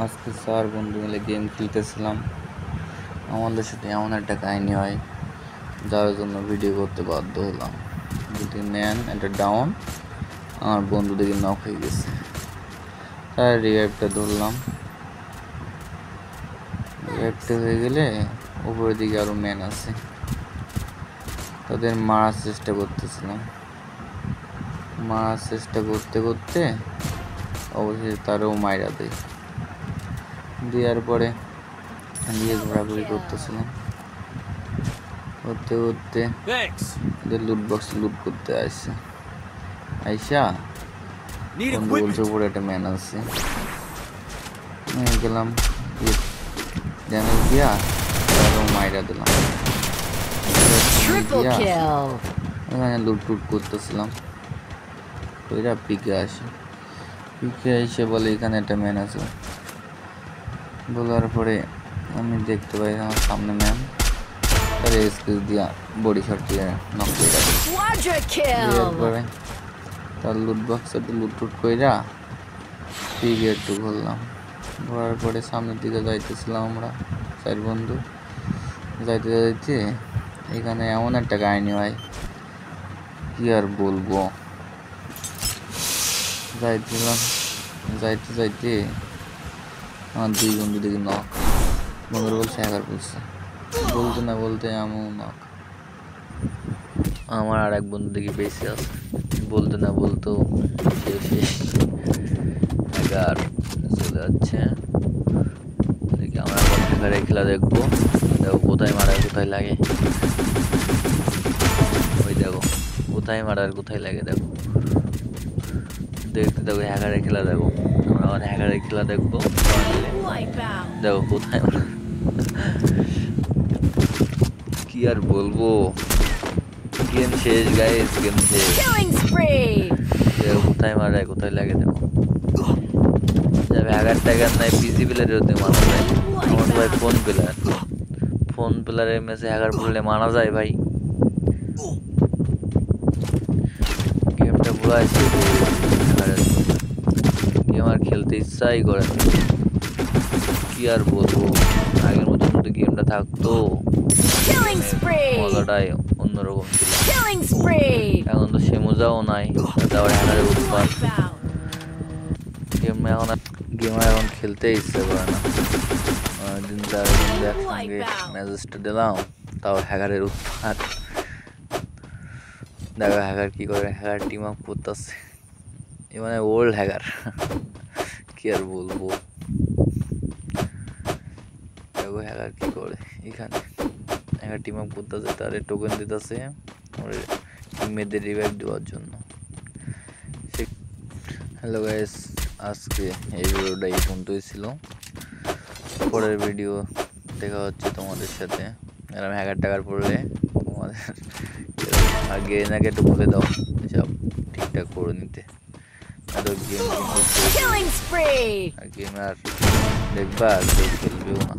আজকে 4 বন্ধু মিলে গেম খেলতেছিলাম। আমাদের সাথে এমন একটা কাহিনী হয় যার জন্য ভিডিও করতে বাধ্য হলাম। যদি নেন এটা ডাউন, আমার বন্ধু দেখে নক হয়ে গেছে, তার রিভাইভটা ধরলাম। রিভাইভটা হয়ে গেলে উপরের দিকে আরও ম্যান আছে, তাদের মারার চেষ্টা করতেছিলাম। মারার চেষ্টা করতে করতে অবশেষে তারও মাইরা দেওয়ার পরে দিয়ে ঘোরাঘুরি করতেছিলাম। করতে করতে লুট বক্স লুট করতে আইসা বন্ধু বলছে উপরে একটা ম্যান আছে। গেলাম ড্যামেজ দিয়া মাইরা দিলাম। এখানে লুট টুট করতেছিলাম, ওইরা পিকে এসে বলে এখানে একটা ম্যান আছে। বলার পরে আমি দেখতে পাই আমার সামনে ম্যান, তার স্কিল দিয়া বডি শট দিয়ে নক করে দেওয়ার পরে তার লুট বক্স একটু লুট টুট কইরা পিকে একটু ঘোরার পরে সামনের দিকে যাইতেছিলাম আমরা 4 বন্ধু। যাইতে এখানে এমন একটা কাহিনী হয় কি আর বলবো। যাইতে আমার 2 বন্ধু দেখি নক। বন্ধুরা বলছে হ্যাকার বলছে, বলতে না বলতে এমন নক। আমার আর এক বন্ধু দেখি বেঁচে আছে, বলতে না বলতেও শেষ হ্যাকার চলে যাচ্ছে। দেখি আমরা এখন হ্যাকারের খেলা দেখবো কোথায় মারা কোথায় লাগে। ওই দেখো কোথায় মারার কোথায় লাগে, দেখো দেখতে দেখো হ্যাকারের খেলা দেখো। আমরা আবার হ্যাকারের খেলা দেখবো, দেখো কোথায় মারা। কি আর বলবো, গেম শেষ গাইস, গেম শেষ। দেখো কোথায় মারায় কোথায় লাগে, দেখো হ্যাকার ট্যাগার নাই, পিসি প্লেয়ারের ওতে মারা যায়। আমার ভাই ফোন প্লেয়ারের ম্যাচে হ্যাকার পড়লে মারা যায় ভাই। গেমটা পুরো আছে, গেম আর খেলতে ইচ্ছাই করে না। কি আর বলবো, আগের মতো যদি গেমটা থাকতো মজাটাই অন্যরকম ছিল। এখন তো সে মজাও নাই, তারপর হ্যাকারের উৎপাত। গেম এখন খেলতে ইচ্ছে করে না। অনেকদিন একসঙ্গে মেসেজটা দিলাম, তাও হ্যাকারের উৎপাত। দেখো হ্যাকার কি করে, হ্যাকার টিম আপ করতেছে, মানে ওল্ড হ্যাকার। কি আর বলবো, দেখো হ্যাকার কি করে। এখানে হ্যাকার টিম আপ করতেছে, তারে টোকেন দিতেছে ওর টিমমেটদের রিভাইভ দেওয়ার জন্য। হ্যালো গাইস, আজকে এই ভিডিওটা এই পর্যন্তই ছিল। পরের ভিডিও দেখা হচ্ছে তোমাদের সাথে। এরকম হ্যাকার টাকার পড়লে তোমাদের আগে নাকি একটু বলে দাও সব ঠিকঠাক করে নিতে। গেম আর দেখবা, কেউ খেলবেও না।